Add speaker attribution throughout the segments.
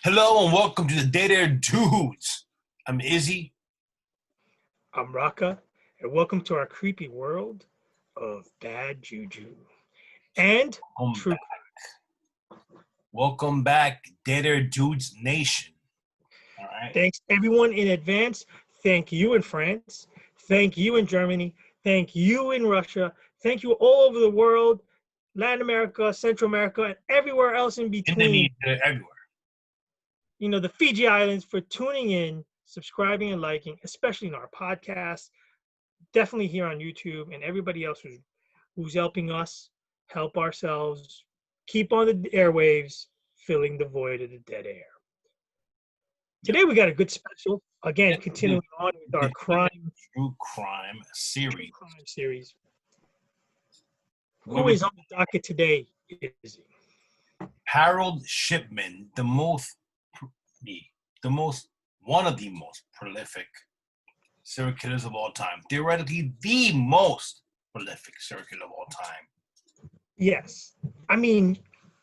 Speaker 1: Hello and welcome to the Day There Dudes. I'm Izzy.
Speaker 2: I'm Raka, and welcome to our creepy world of bad juju and true crime.
Speaker 1: Welcome back, Day There Dudes Nation. All right.
Speaker 2: Thanks everyone in advance. Thank you in France. Thank you in Germany. Thank you in Russia. Thank you all over the world, Latin America, Central America, and everywhere else in between.
Speaker 1: Everywhere.
Speaker 2: You know, the Fiji Islands for tuning in, subscribing, and liking, especially in our podcast. Definitely here on YouTube, and everybody else who's helping us help ourselves keep on the airwaves, filling the void of the dead air. Today we got a good special. Again, continuing on with our
Speaker 1: true crime series.
Speaker 2: Who is on the docket today?
Speaker 1: Harold Shipman, one of the most prolific serial killers of all time. Theoretically, the most prolific serial killer of all time.
Speaker 2: Yes. I mean,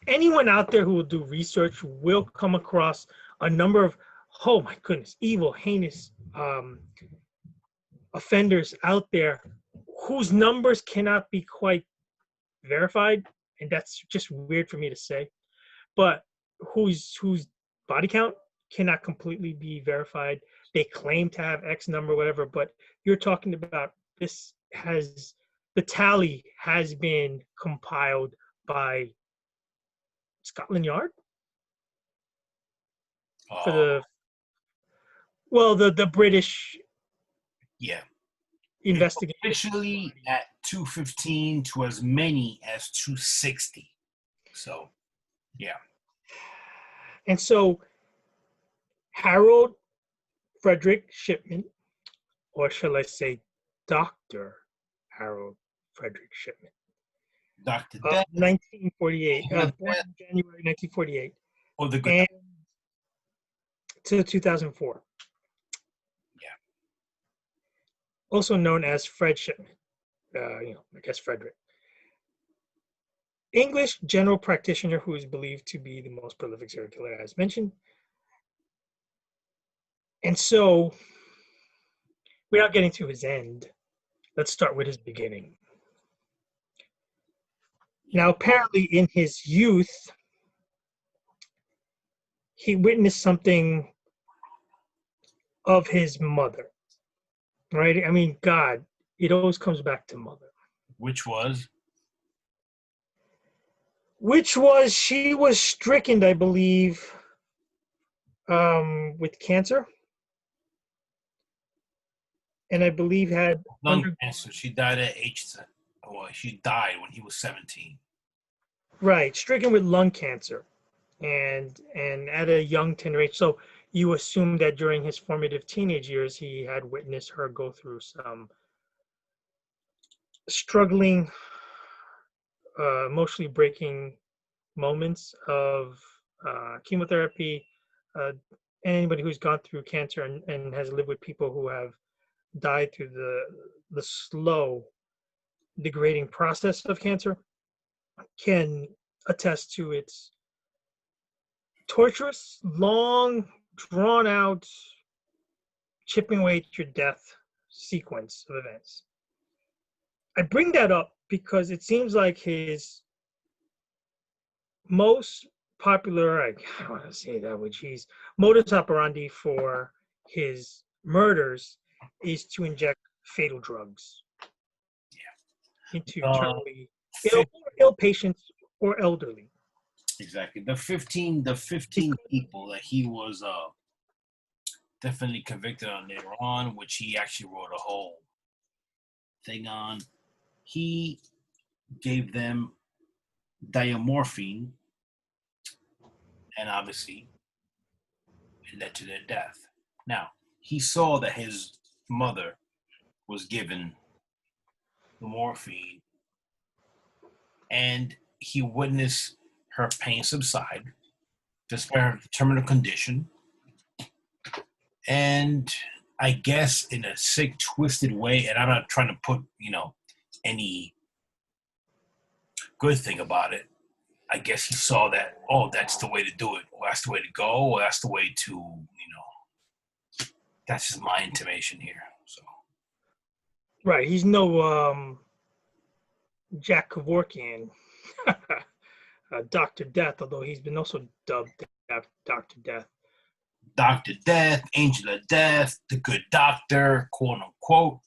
Speaker 2: anyone out there who will do research will come across a number of, oh my goodness, evil, heinous offenders out there whose numbers cannot be quite verified. And that's just weird for me to say. But whose body count cannot completely be verified. They claim to have X number, whatever, but you're talking about the tally has been compiled by Scotland Yard for the British investigation.
Speaker 1: Officially at 215 to as many as 260. So, yeah.
Speaker 2: And so Harold Frederick Shipman, or shall I say Dr. Harold Frederick Shipman.
Speaker 1: Dr. Death.
Speaker 2: 1948, born in January 1948.
Speaker 1: Oh, the good
Speaker 2: and to 2004.
Speaker 1: Yeah.
Speaker 2: Also known as Fred Shipman. I guess Frederick. English general practitioner who is believed to be the most prolific serial killer, as mentioned. And so, without getting to his end, let's start with his beginning. Now, apparently in his youth, he witnessed something of his mother, right? I mean, God, it always comes back to mother.
Speaker 1: Which was,
Speaker 2: she was stricken, I believe, with cancer. And I believe had
Speaker 1: lung cancer. She died at she died when he was 17.
Speaker 2: Right, stricken with lung cancer, and at a young tender age. So you assume that during his formative teenage years, he had witnessed her go through some struggling, emotionally breaking moments of chemotherapy. And anybody who's gone through cancer and has lived with people who have died through the slow degrading process of cancer can attest to its torturous, long, drawn out, chipping away at your death sequence of events. I bring that up because it seems like his most popular, I don't want to say that, which he's modus operandi for his murders is to inject fatal drugs into terminally ill patients or elderly.
Speaker 1: Exactly. The 15 people that he was definitely convicted on later on, which he actually wrote a whole thing on. He gave them diamorphine, and obviously it led to their death. Now, he saw that his mother was given the morphine, and he witnessed her pain subside despite her terminal condition. And I guess in a sick, twisted way, and I'm not trying to put, any good thing about it, I guess he saw that, oh, that's the way to do it, or that's the way to go, or that's the way to, that's just my intimation here. So
Speaker 2: Right. He's no Jack Kevorkian, Doctor Death, although he's been also dubbed Doctor Death.
Speaker 1: Doctor Death, Angel of Death, the Good Doctor, quote unquote.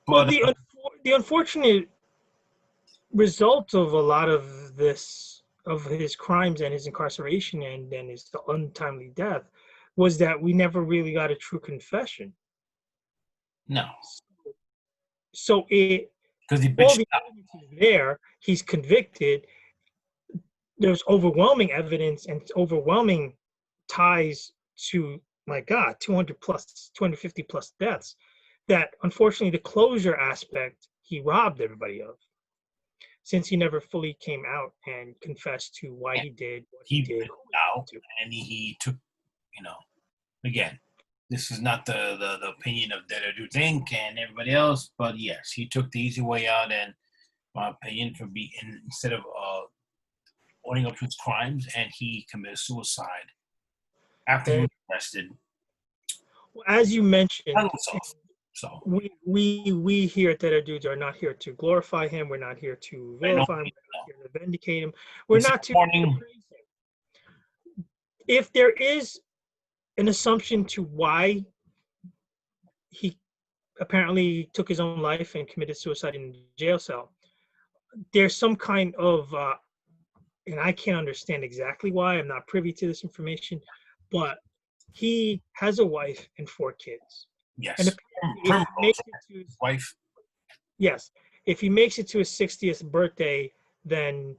Speaker 2: Well,
Speaker 1: But
Speaker 2: the unfortunate result of a lot of this, of his crimes and his incarceration and then his untimely death, was that we never really got a true confession.
Speaker 1: no,
Speaker 2: So
Speaker 1: because he
Speaker 2: all
Speaker 1: bitched
Speaker 2: the
Speaker 1: out.
Speaker 2: evidence is there. He's convicted. There's overwhelming evidence and overwhelming ties to, my God, 200 plus, 250 plus deaths, that unfortunately the closure aspect he robbed everybody of, since he never fully came out and confessed to why he did what he
Speaker 1: He
Speaker 2: did.
Speaker 1: bitched out, and he took, again, this is not the opinion of Dead or Do Think and everybody else, but yes, he took the easy way out, and my opinion, for being, instead of owning up to his crimes, and he committed suicide after he was arrested.
Speaker 2: As you mentioned,
Speaker 1: Himself. So
Speaker 2: we here at Dead Air Dudes are not here to glorify him. We're not here to vilify him. We're not here to vindicate him. We're not to praise him. If there is an assumption to why he apparently took his own life and committed suicide in a jail cell, there's some kind of, and I can't understand exactly why, I'm not privy to this information, but he has a wife and 4 kids.
Speaker 1: Yes.
Speaker 2: And if he makes it to his
Speaker 1: wife.
Speaker 2: Yes. If he makes it to his 60th birthday, then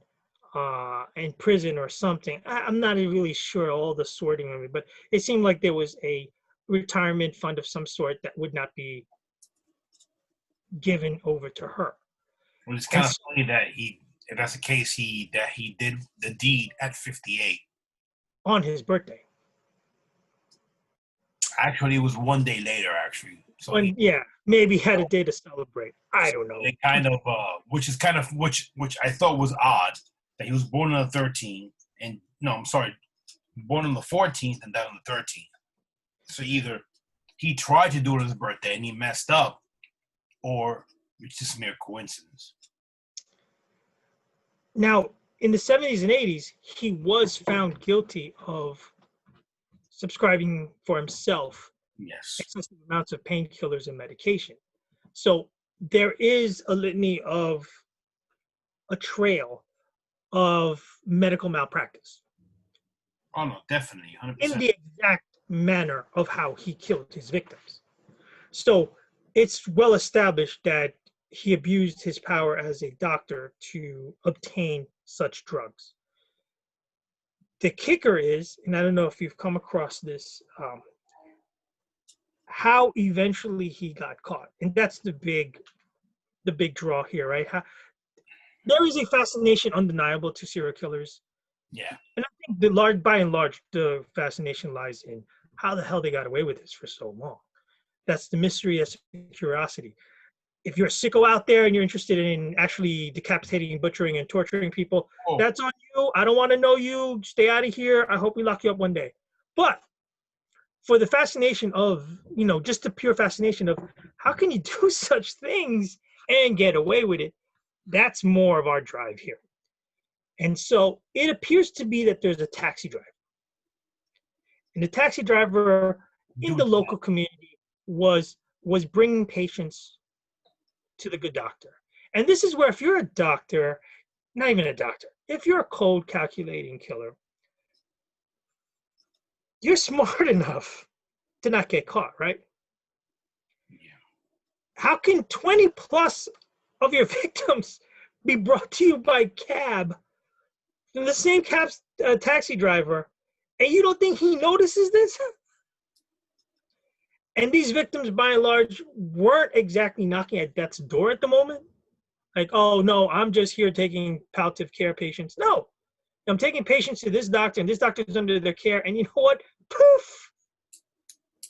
Speaker 2: in prison or something, I'm not really sure all the sorting of it, but it seemed like there was a retirement fund of some sort that would not be given over to her.
Speaker 1: Well, it's kind of funny that if that's the case, he did the deed at 58
Speaker 2: on his birthday.
Speaker 1: Actually, it was one day later. Actually,
Speaker 2: so maybe had a day to celebrate. I don't know.
Speaker 1: They kind of, which I thought was odd that he was born on the 13th, and no, I'm sorry, born on the 14th and died on the 13th. So either he tried to do it on his birthday and he messed up, or it's just mere coincidence.
Speaker 2: Now, in the 70s and 80s, he was found guilty of subscribing for himself excessive amounts of painkillers and medication. So there is a litany of a trail of medical malpractice.
Speaker 1: Oh, no, definitely, 100%.
Speaker 2: In the exact manner of how he killed his victims. So it's well established that he abused his power as a doctor to obtain such drugs. The kicker is, and I don't know if you've come across this, how eventually he got caught. And that's the big draw here, right? There is a fascination undeniable to serial killers.
Speaker 1: Yeah.
Speaker 2: And I think by and large, the fascination lies in how the hell they got away with this for so long. That's the mystery, that's the curiosity. If you're a sicko out there and you're interested in actually decapitating, butchering, and torturing people, that's on you. I don't want to know you. Stay out of here. I hope we lock you up one day. But for the fascination of, just the pure fascination of how can you do such things and get away with it, that's more of our drive here. And so it appears to be that there's a taxi driver. And the taxi driver in the local community was bringing patients to the good doctor. And this is where, if you're a doctor, not even a doctor, if you're a cold calculating killer, you're smart enough to not get caught, right?
Speaker 1: Yeah.
Speaker 2: How can 20 plus of your victims be brought to you by cab from the same taxi driver, and you don't think he notices this? And these victims, by and large, weren't exactly knocking at death's door at the moment. Like, oh, no, I'm just here taking palliative care patients. No, I'm taking patients to this doctor, and this doctor's under their care. And you know what? Poof!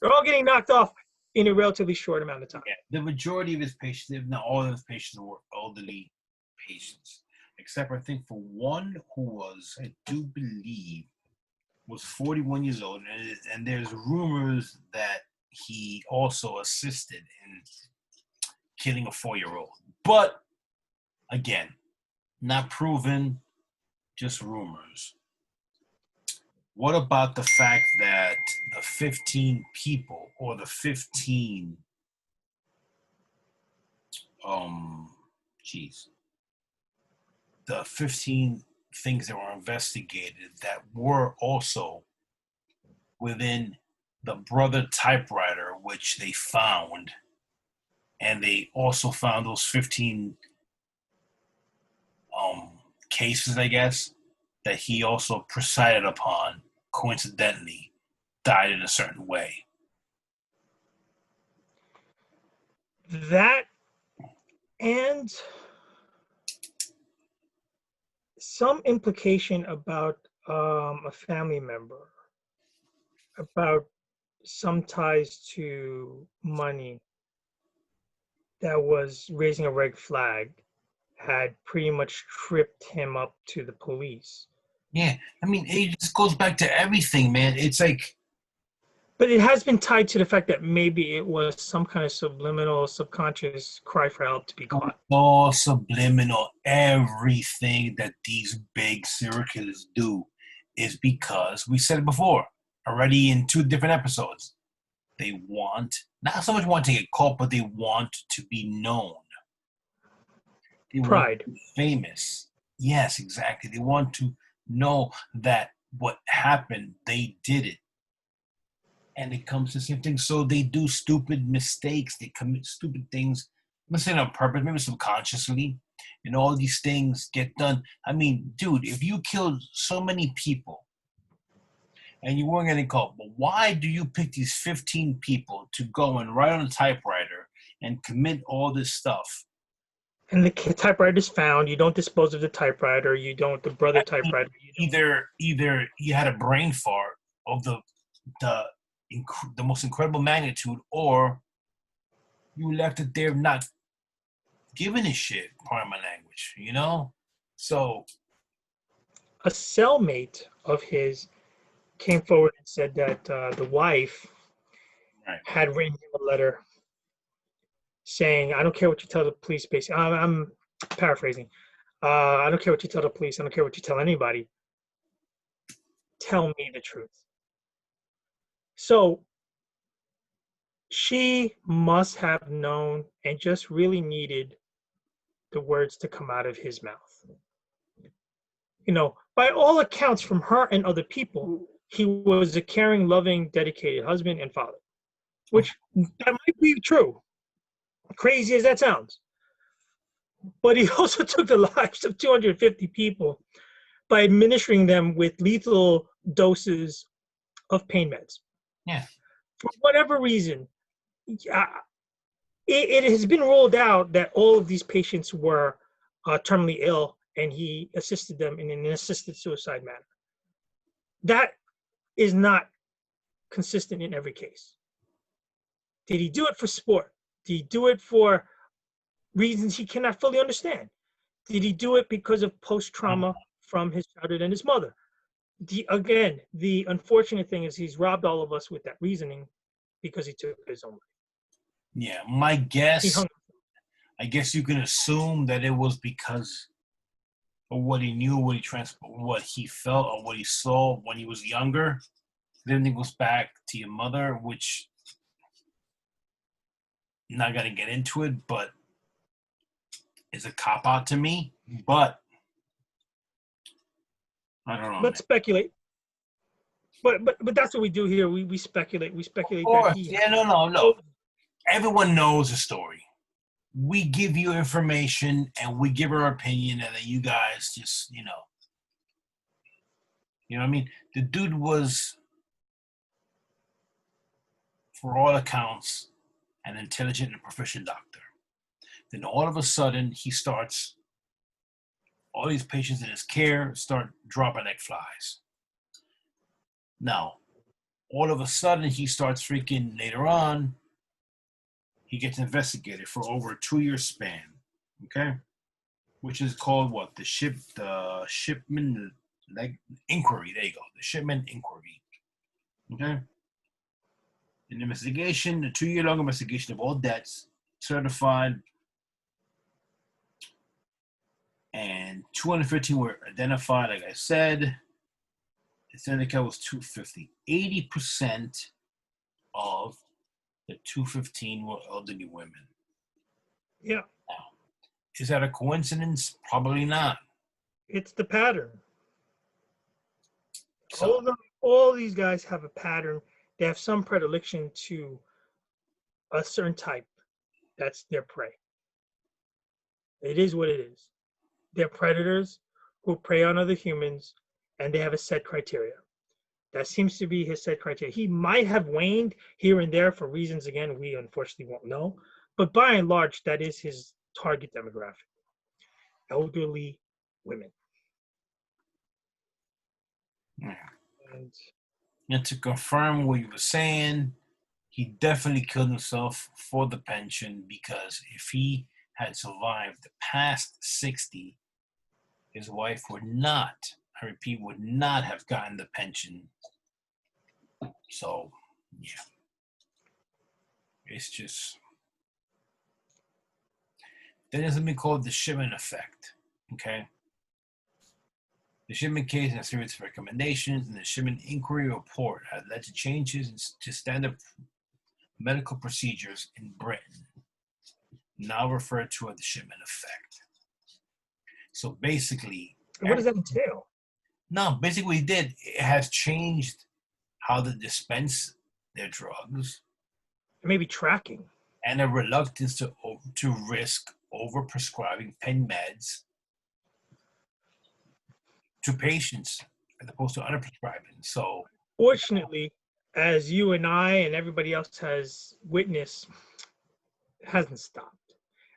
Speaker 2: They're all getting knocked off in a relatively short amount of time.
Speaker 1: Yeah, the majority of his patients, if not all of his patients, were elderly patients. except I think for one who was, I do believe, was 41 years old, and there's rumors that he also assisted in killing a 4-year-old. But again, not proven, just rumors. What about the fact that the 15 people or the 15 the 15 things that were investigated that were also within the brother typewriter, which they found, and they also found those 15 cases, I guess, that he also presided upon, coincidentally, died in a certain way.
Speaker 2: That and some implication about a family member, about some ties to money that was raising a red flag, had pretty much tripped him up to the police.
Speaker 1: Yeah, I mean, it just goes back to everything, man. It's like,
Speaker 2: But it has been tied to the fact that maybe it was some kind of subliminal, subconscious cry for help to be caught.
Speaker 1: all subliminal. Everything that these big serial killers do is because we said it before already in 2 different episodes. They want, not so much want to get caught, but they want to be known. They want
Speaker 2: Pride.
Speaker 1: to be famous. Yes, exactly. They want to know that what happened, they did it. And it comes to the same thing. So they do stupid mistakes. They commit stupid things. I'm not saying on purpose, maybe subconsciously. And all these things get done. I mean, dude, if you killed so many people and you weren't getting caught, but why do you pick these 15 people to go and write on a typewriter and commit all this stuff?
Speaker 2: And the typewriter is found. You don't dispose of the typewriter. You don't, the brother typewriter.
Speaker 1: Either you had a brain fart of the most incredible magnitude, or you left it there not giving a shit, pardon my language, you know? So
Speaker 2: A cellmate of his came forward and said that the wife
Speaker 1: right.
Speaker 2: had written him a letter saying, I don't care what you tell the police, basically. I'm paraphrasing. I don't care what you tell the police. I don't care what you tell anybody. Tell me the truth. So she must have known and just really needed the words to come out of his mouth. You know, by all accounts from her and other people, he was a caring, loving, dedicated husband and father, which that might be true, crazy as that sounds. But he also took the lives of 250 people by administering them with lethal doses of pain meds.
Speaker 1: Yeah.
Speaker 2: For whatever reason, it has been ruled out that all of these patients were terminally ill, and he assisted them in an assisted suicide manner. That is not consistent in every case. Did he do it for sport? Did he do it for reasons he cannot fully understand? Did he do it because of post-trauma from his childhood and his mother? Again, the unfortunate thing is he's robbed all of us with that reasoning because he took his own life.
Speaker 1: Yeah, my guess, I guess you can assume that it was because of what he knew, what he felt, or what he saw when he was younger. Then it goes back to your mother, which I'm not gonna get into it, but it's a cop out to me. But I don't know.
Speaker 2: Let's speculate. But that's what we do here. We speculate. We speculate
Speaker 1: Of course.
Speaker 2: that he.
Speaker 1: Yeah, no. Everyone knows the story. We give you information and we give our opinion, and then you guys just, you know what I mean? The dude was, for all accounts, an intelligent and proficient doctor. Then all of a sudden, all these patients in his care start dropping like flies. Now, all of a sudden, he starts freaking later on. He gets investigated for over a 2-year span. Okay? which is called what? The Shipman inquiry. There you go. The Shipman inquiry. Okay. An investigation, a 2-year-long investigation of all deaths certified, and 215 were identified. Like I said, the syndicate was 250. 80% of the 215 were elderly women.
Speaker 2: Yeah.
Speaker 1: Now, is that a coincidence? Probably not.
Speaker 2: It's the pattern.
Speaker 1: So,
Speaker 2: All these guys have a pattern. They have some predilection to a certain type. That's their prey. It is what it is. They're predators who prey on other humans, and they have a set criteria. That seems to be his set criteria. He might have waned here and there for reasons, again, we unfortunately won't know. But by and large, that is his target demographic. Elderly women.
Speaker 1: yeah.
Speaker 2: And
Speaker 1: And to confirm what you were saying, he definitely killed himself for the pension, because if he had survived past 60, his wife would not, I repeat, would not have gotten the pension. So, yeah. It's just, there is something called the Shipman effect, okay? The Shipman case and a series of recommendations in the Shipman Inquiry Report had led to changes to standard medical procedures in Britain, now referred to as the Shipman effect. So basically,
Speaker 2: what does that entail?
Speaker 1: no, basically what he did, it has changed how they dispense their drugs,
Speaker 2: Maybe tracking.
Speaker 1: and a reluctance to risk overprescribing pen meds to patients as opposed to underprescribing. So,
Speaker 2: Fortunately, as you and I and everybody else has witnessed, it hasn't stopped.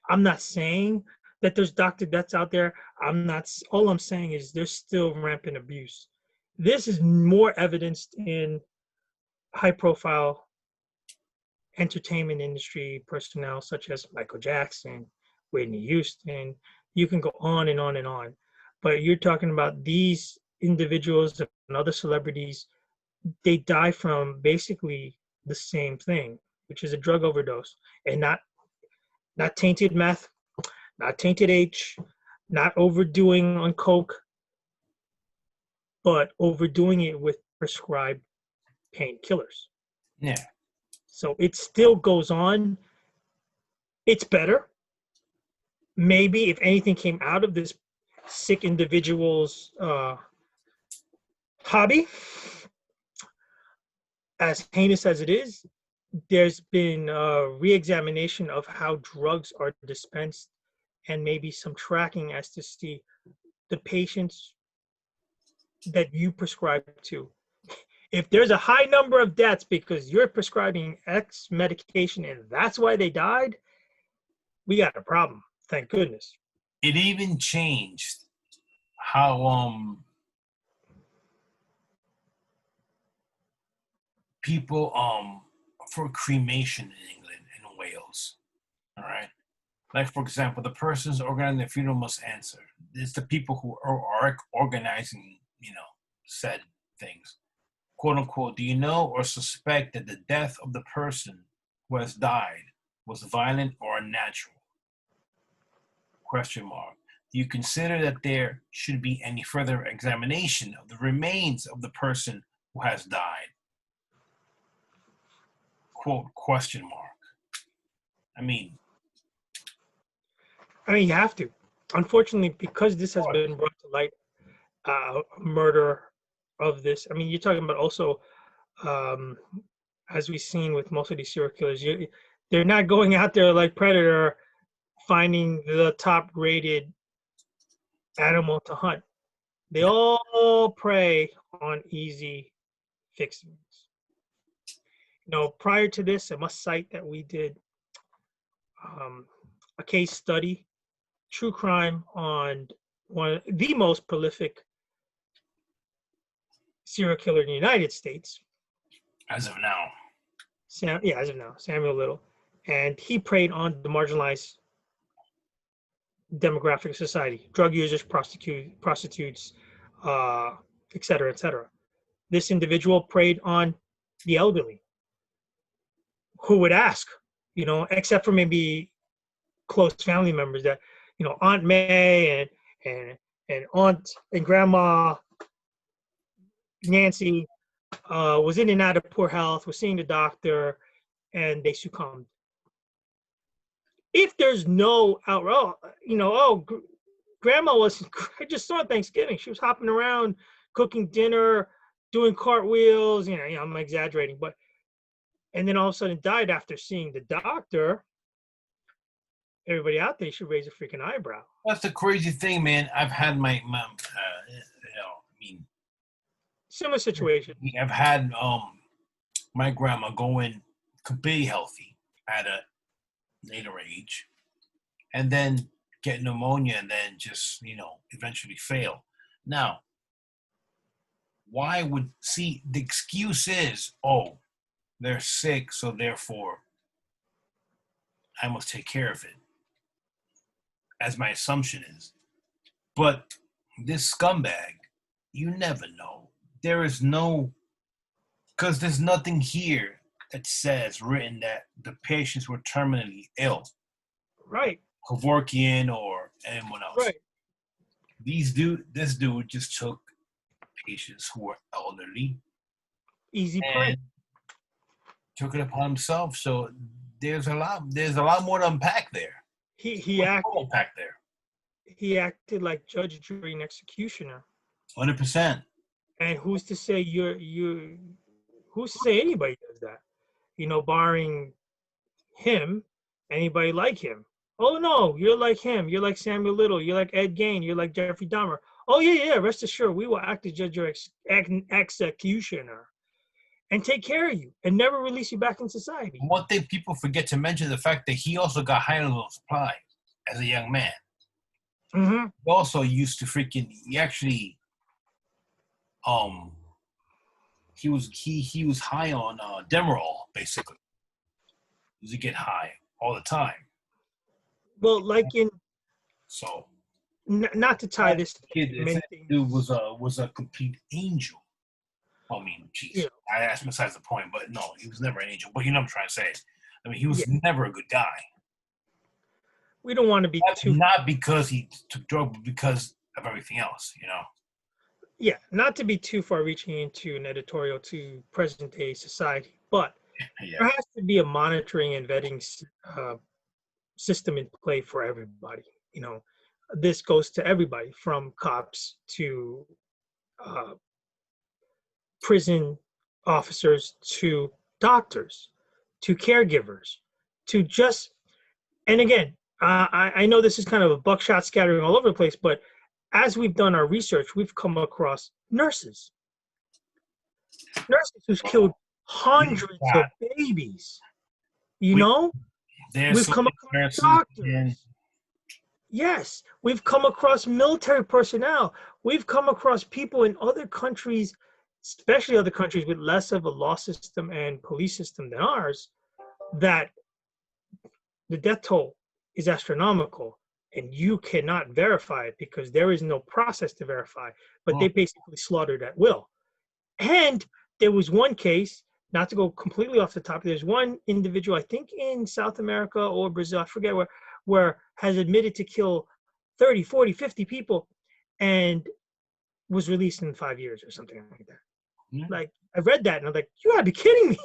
Speaker 2: I'm not saying that there's Dr. Deaths out there. All I'm saying is there's still rampant abuse. This is more evidenced in high profile entertainment industry personnel such as Michael Jackson, Whitney Houston. You can go on and on and on. But you're talking about these individuals and other celebrities, they die from basically the same thing, which is a drug overdose, and not tainted meth, not tainted H, not overdoing on coke, but overdoing it with prescribed painkillers.
Speaker 1: yeah.
Speaker 2: So it still goes on. It's better. Maybe if anything came out of this sick individual's hobby, as heinous as it is, there's been a re-examination of how drugs are dispensed and maybe some tracking as to see the patients that you prescribe to. If there's a high number of deaths because you're prescribing X medication and that's why they died, we got a problem. Thank goodness.
Speaker 1: It even changed how people for cremation in England and Wales. All right. Like, for example, the persons organizing the funeral must answer. It's the people who are organizing, said things. Quote unquote, do you know or suspect that the death of the person who has died was violent or unnatural? Question mark. Do you consider that there should be any further examination of the remains of the person who has died? Quote, question mark. I mean,
Speaker 2: You have to. Unfortunately, because this has been brought to light, murder of this. You're talking about also, as we've seen with most of these serial killers, they're not going out there like Predator, finding the top-rated animal to hunt. They all prey on easy fixings. Prior to this, I must cite that we did a case study, true crime, on one of the most prolific serial killer in the United States.
Speaker 1: as of now.
Speaker 2: As of now, Samuel Little. And he preyed on the marginalized demographic of society: drug users, prostitutes, uh, et cetera, et cetera. This individual preyed on the elderly, who would ask, except for maybe close family members that, Aunt May and and Aunt and Grandma Nancy was in and out of poor health, was seeing the doctor, and they succumbed. If there's no outright, Grandma was, I just saw Thanksgiving. She was hopping around, cooking dinner, doing cartwheels. I'm exaggerating, but, and then all of a sudden died after seeing the doctor. Everybody out there should raise a freaking eyebrow.
Speaker 1: That's the crazy thing, man. I've had my
Speaker 2: similar situation.
Speaker 1: I've had my grandma go in completely healthy at a later age, and then get pneumonia, and then just eventually fail. Now, why would the excuse is, oh, they're sick, so therefore I must take care of it, as my assumption is. But this scumbag, you never know. There is no, because there's nothing here that says written that the patients were terminally ill.
Speaker 2: Right.
Speaker 1: Kevorkian or anyone else.
Speaker 2: Right.
Speaker 1: This dude just took patients who were elderly.
Speaker 2: Easy prey.
Speaker 1: Took it upon himself. So there's a lot more to unpack there.
Speaker 2: He acted like judge, jury, and executioner.
Speaker 1: 100%.
Speaker 2: And who's to say who's to say anybody does that? Barring him, anybody like him. Oh no, you're like him. You're like Samuel Little. You're like Ed Gein. You're like Jeffrey Dahmer. Oh yeah. Rest assured, we will act as judge or executioner and take care of you and never release you back in society.
Speaker 1: One thing people forget to mention is the fact that he also got high level supply as a young man.
Speaker 2: Mm-hmm.
Speaker 1: He also used to he actually he was high on Demerol, basically. He used to get high all the time.
Speaker 2: Well,
Speaker 1: so
Speaker 2: not to tie this
Speaker 1: kid, dude was a complete angel. I mean, geez, yeah. That's besides the point, but no, he was never an angel. But you know what I'm trying to say. I mean, he was never a good guy.
Speaker 2: We don't want to be
Speaker 1: not because he took drugs, but because of everything else,
Speaker 2: Yeah, not to be too far reaching into an editorial to present day society, but there has to be a monitoring and vetting system in play for everybody. This goes to everybody from cops to prison officers to doctors to caregivers to just, and again, I know this is kind of a buckshot scattering all over the place, but as we've done our research, we've come across nurses who's killed hundreds of babies. We've come across doctors. Yes, we've come across military personnel. We've come across people in other countries, especially other countries with less of a law system and police system than ours, that the death toll is astronomical. And you cannot verify it because there is no process to verify, but they basically slaughtered at will. And there was one case, not to go completely off the topic, there's one individual, I think in South America or Brazil, I forget where has admitted to kill 30, 40, 50 people and was released in 5 years or something like that. Yeah. Like, I read that and I'm like, you gotta be kidding me.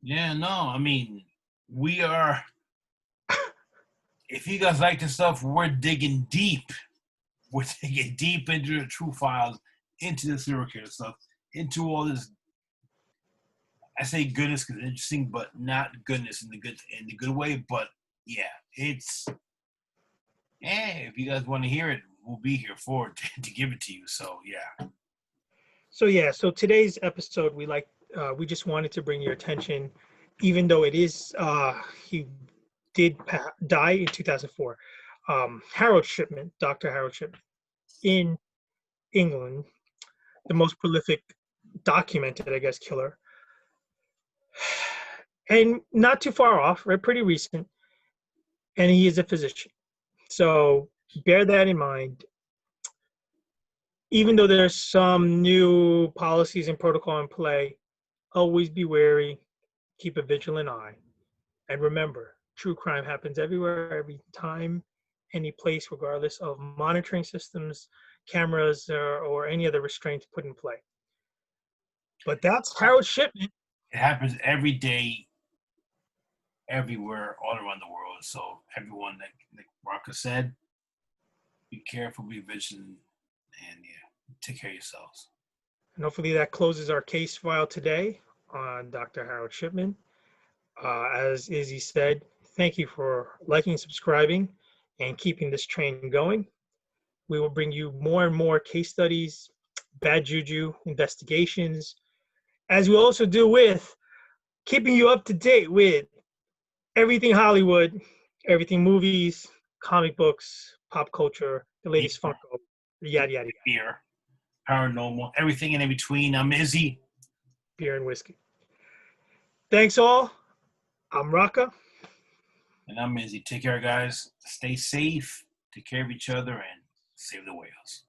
Speaker 1: Yeah, no, I mean, we are... If you guys like this stuff, we're digging deep. We're digging deep into the true files, into the serial killer stuff, into all this. I say goodness because it's interesting, but not goodness in the good way. But yeah, it's. If you guys want to hear it, we'll be here for it to give it to you. So yeah.
Speaker 2: So today's episode, we just wanted to bring your attention, even though it is he did die in 2004. Harold Shipman, Dr. Harold Shipman, in England, the most prolific documented, I guess, killer. And not too far off, right? Pretty recent. And he is a physician. So bear that in mind. Even though there's some new policies and protocol in play, always be wary, keep a vigilant eye. And remember, true crime happens everywhere, every time, any place, regardless of monitoring systems, cameras, or any other restraints put in play. But that's Harold Shipman.
Speaker 1: It happens every day, everywhere, all around the world. So everyone, like Raka said, be careful, be vigilant, and yeah, take care of yourselves.
Speaker 2: And hopefully that closes our case file today on Dr. Harold Shipman. As Izzy said, thank you for liking, subscribing, and keeping this train going. We will bring you more and more case studies, bad juju investigations, as we also do with keeping you up to date with everything Hollywood, everything movies, comic books, pop culture, the latest Funko, yada, yada, yada.
Speaker 1: Beer, paranormal, everything in between. I'm Izzy.
Speaker 2: Beer and whiskey. Thanks all. I'm Raka.
Speaker 1: And I'm Izzy. Take care, guys. Stay safe. Take care of each other and save the whales.